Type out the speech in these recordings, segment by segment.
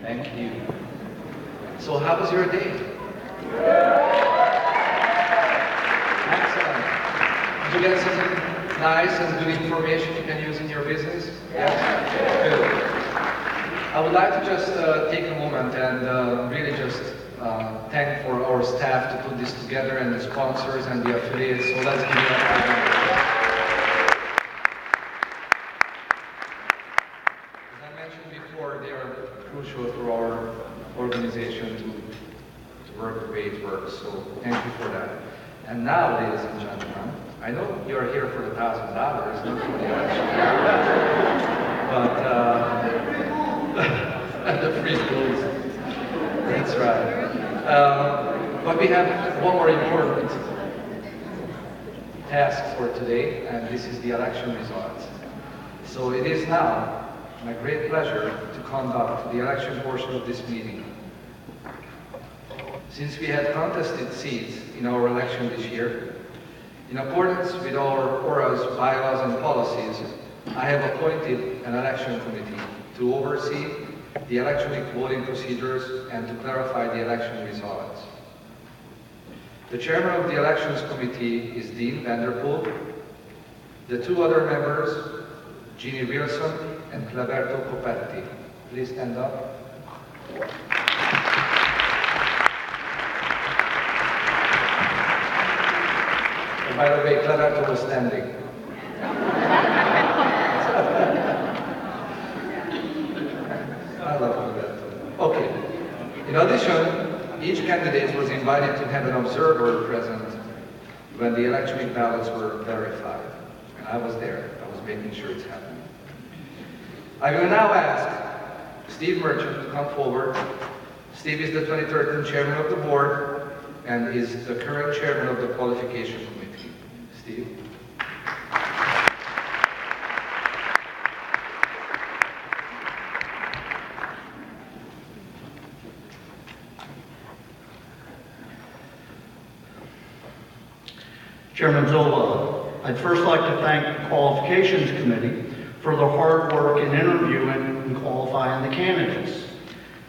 Thank you. So how was your day? Excellent. Did you get some nice and good information you can use in your business? Yes? Good. I would like to just take a moment and really just thank for our staff to put this together and the sponsors and the affiliates. So let's give it up for them. As I mentioned before, they are crucial for our organization to work the way it works. So thank you for that. And now, ladies and gentlemen, I know you're here for the $1,000, not for the election. But the free schools. That's right. But we have one more important task for today, and this is the election results. So it is now my great pleasure to conduct the election portion of this meeting. Since we had contested seats in our election this year, in accordance with our ORRA's bylaws and policies, I have appointed an election committee to oversee the electronic voting procedures and to clarify the election results. The chairman of the elections committee is Dean Vanderpool. The two other members, Jeannie Wilson and Cleberto Copetti. Please stand up. And by the way, Cleberto was standing. I love Cleberto. Okay. In addition, each candidate was invited to have an observer present when the electronic ballots were verified. And I was there. I was making sure it's happening. I will now ask Steve Merchant to come forward. Steve is the 23rd chairman of the board and is the current chairman of the qualification committee. Steve. Chairman Zola, I'd first like to thank the Qualifications Committee for the hard work in interviewing and qualifying the candidates.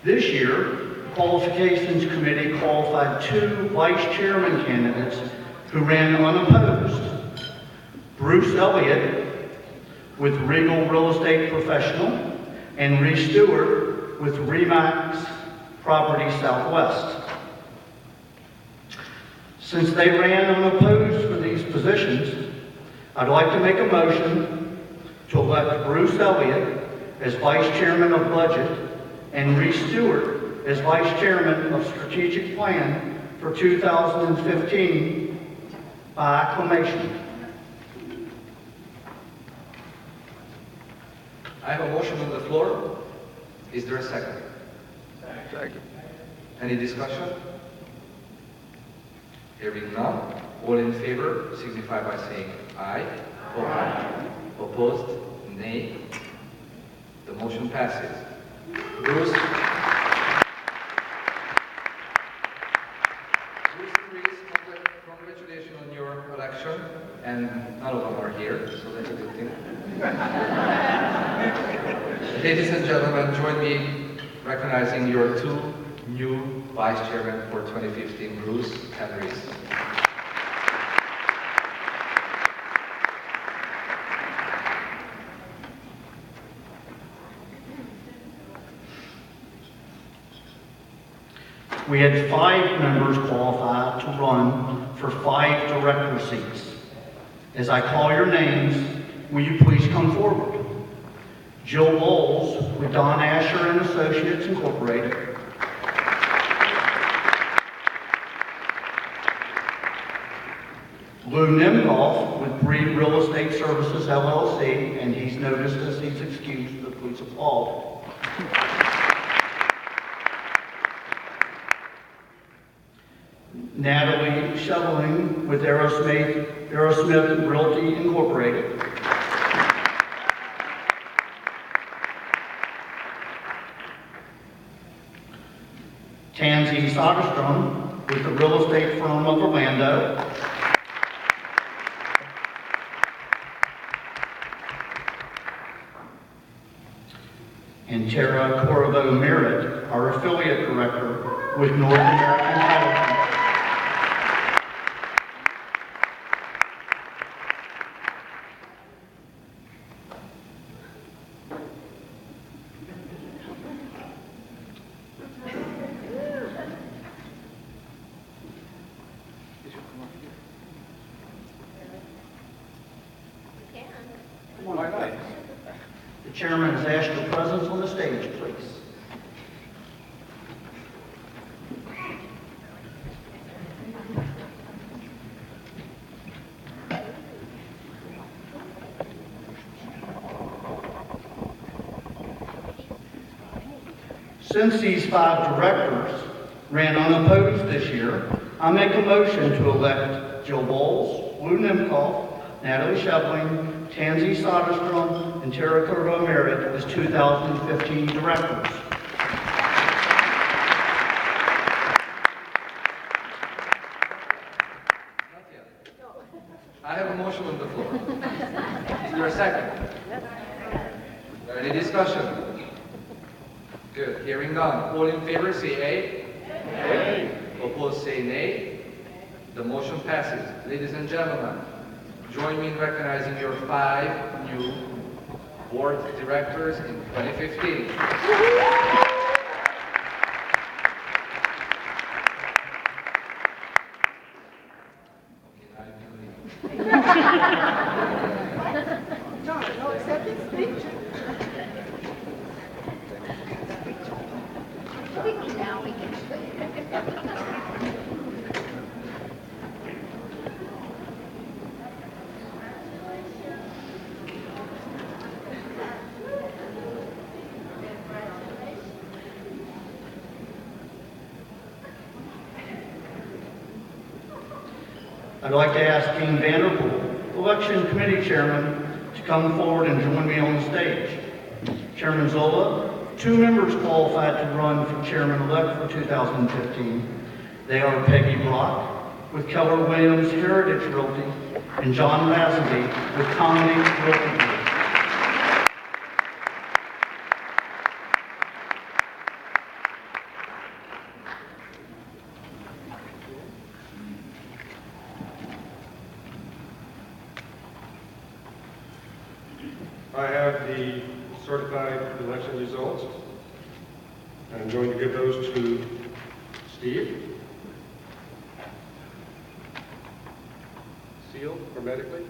This year, the Qualifications Committee qualified 2 vice chairman candidates who ran unopposed. Bruce Elliott with Regal Real Estate Professional and Reese Stewart with Remax Property Southwest. Since they ran unopposed for these positions, I'd like to make a motion to elect Bruce Elliott as Vice Chairman of Budget and Reese Stewart as Vice Chairman of Strategic Plan for 2015 by acclamation. I have a motion on the floor. Is there a second? Second. Any discussion? Hearing none, all in favor signify by saying aye. Aye. Opposed? Nay. The motion passes. Bruce and Reese, congratulations on your election, and none of them are here, so that's a good thing. Ladies and gentlemen, join me recognizing your 2 new vice chairmen for 2015, Bruce and Reese. We had 5 members qualified to run for 5 director seats. As I call your names, will you please come forward? Jill Bowles with Don Asher and Associates Incorporated. Lou Nimkoff with Breed Real Estate Services LLC, and he's noticed as he's excused, but please applaud. Natalie Shoveling with Aerosmith Realty Incorporated. Tansy Soderstrom with the real estate firm of Orlando. And Tara Corvo Merritt affiliate director with North American Title Company. The chairman has asked your presence on the stage, please. Since these 5 directors ran unopposed this year, I make a motion to elect Jill Bowles, Lou Nimkoff, Natalie Shevling, Tansy Soderstrom, and Tara Curvo Merritt as 2015 directors. I have a motion on the floor. Is there a second? Any discussion? Good. Hearing none. All in favor say aye. Aye. Opposed say nay. The motion passes. Ladies and gentlemen, join me in recognizing your 5 new board directors in 2015. I'd like to ask Dean Vanderpool, Election Committee Chairman, to come forward and join me on the stage. Chairman Zola, 2 members qualified to run for Chairman-elect for 2015. They are Peggy Brock with Keller Williams Heritage Realty and John Lazenby with Comedy Realty Group. I have the certified election results. I'm going to give those to Steve. Sealed hermetically.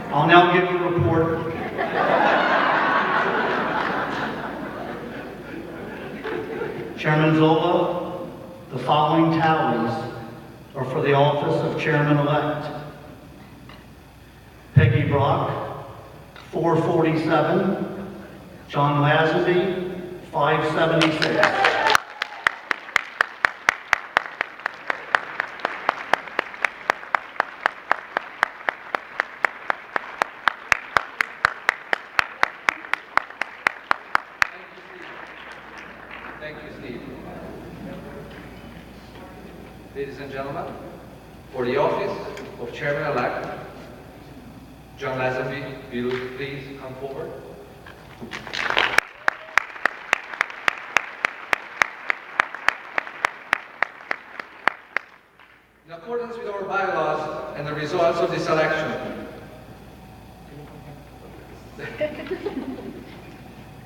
I'll now give the report. Chairman Zola, the following tallies are for the office of Chairman-elect. Peggy Brock, 447. John Lazenby, 576. Thank you, Steve. Ladies and gentlemen, for the office of Chairman-elect, John Lazenby, will you please come forward? In accordance with our bylaws and the results of this election,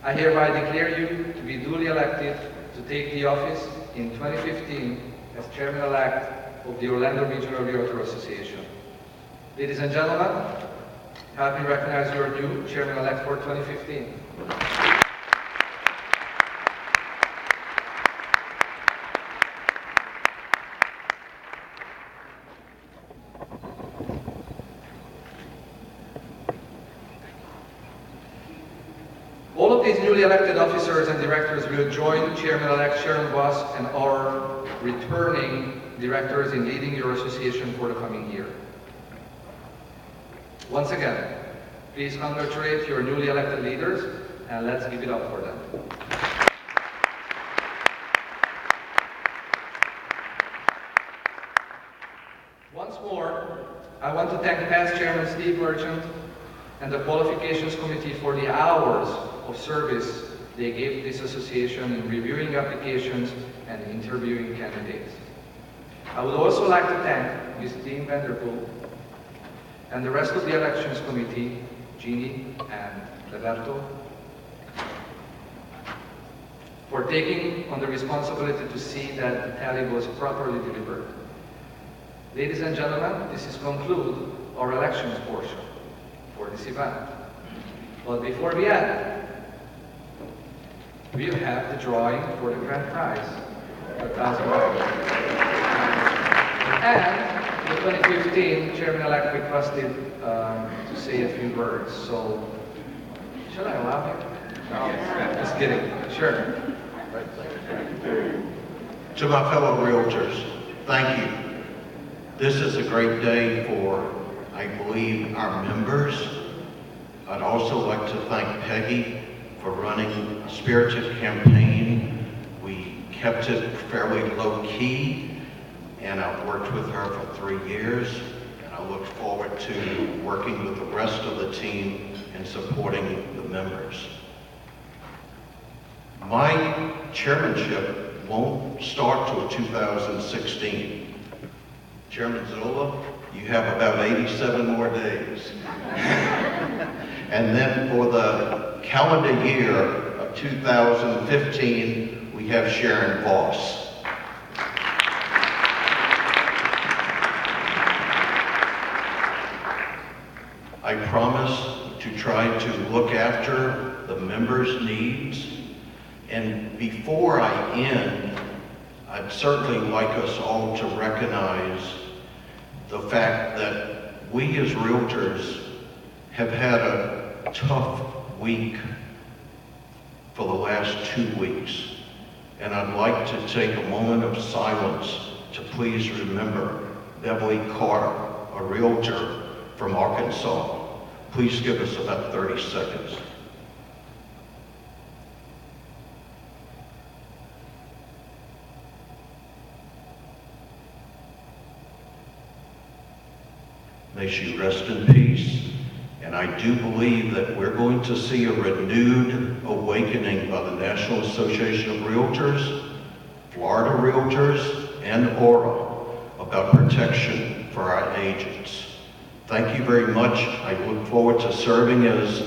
I hereby declare you to be duly elected to take the office in 2015 as Chairman-elect of the Orlando Regional Realtor Association. Ladies and gentlemen, help me recognize your new Chairman-elect for 2015. newly elected officers and directors will join Chairman-elect Sharon Voss and our returning directors in leading your association for the coming year. Once again, please congratulate your newly elected leaders and let's give it up for them. Once more, I want to thank past Chairman Steve Merchant and the Qualifications Committee for the hours of service they gave this association in reviewing applications and interviewing candidates. I would also like to thank Ms. Dean Vanderpool and the rest of the Elections Committee, Jeannie and Roberto, for taking on the responsibility to see that the tally was properly delivered. Ladies and gentlemen, this is conclude our elections portion for this event. But before we end, we have the drawing for the grand prize, $1,000. And the 2015 Chairman-elect requested to say a few words. So, should I allow him? No, just kidding. Sure. To my fellow realtors, thank you. This is a great day for, I believe, our members. I'd also like to thank Peggy for running a spirited campaign. We kept it fairly low-key, and I've worked with her for 3 years, and I look forward to working with the rest of the team and supporting the members. My chairmanship won't start till 2016. Chairman Zola, you have about 87 more days. And then for the calendar year of 2015, we have Sharon Voss. I promise to try to look after the members' needs. And before I end, I'd certainly like us all to recognize the fact that we as realtors have had a tough week for the last 2 weeks. And I'd like to take a moment of silence to please remember Beverly Carter, a realtor from Arkansas. Please give us about 30 seconds. May she rest in peace. And I do believe that we're going to see a renewed awakening by the National Association of Realtors, Florida Realtors, and ORRA about protection for our agents. Thank you very much. I look forward to serving as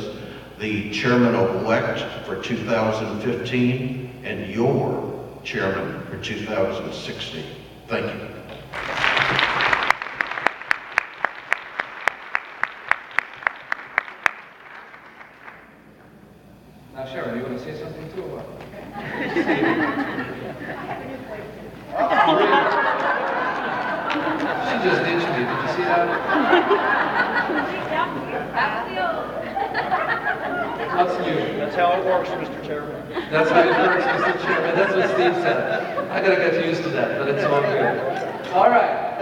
the chairman-elect for 2015 and your chairman for 2016. Thank you. Now, Sharon, you want to say something too? Or what? She just ditched me. Did you see that? What's new? That's how it works, Mr. Chairman. That's how it works, Mr. Chairman. That's what Steve said. I gotta get used to that, but it's all good. All right,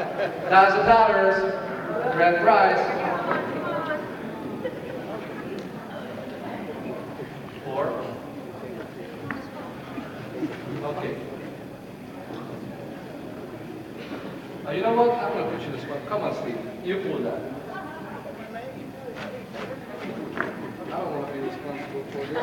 $1,000, grand prize. Okay. You know what? I'm going to put you this one. Come on, Steve. You pull that. I don't want to be responsible for this.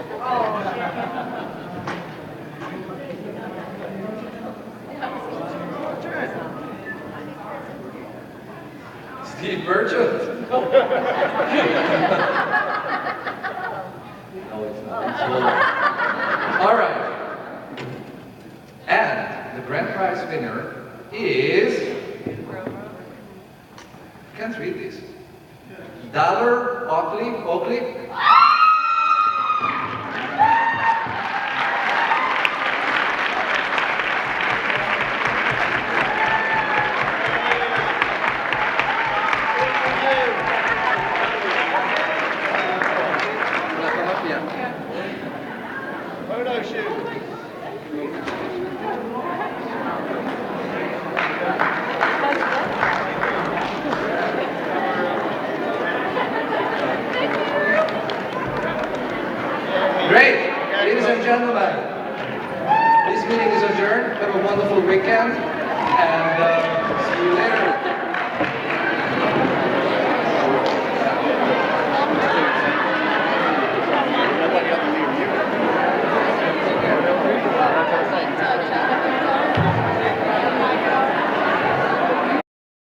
Steve Merchant. No, it's not. It's all right. And the grand prize winner is, I can't read this, Dollar Oakley. Photo shoot. Great. Ladies and gentlemen, this meeting is adjourned. Have a wonderful weekend, and see you later.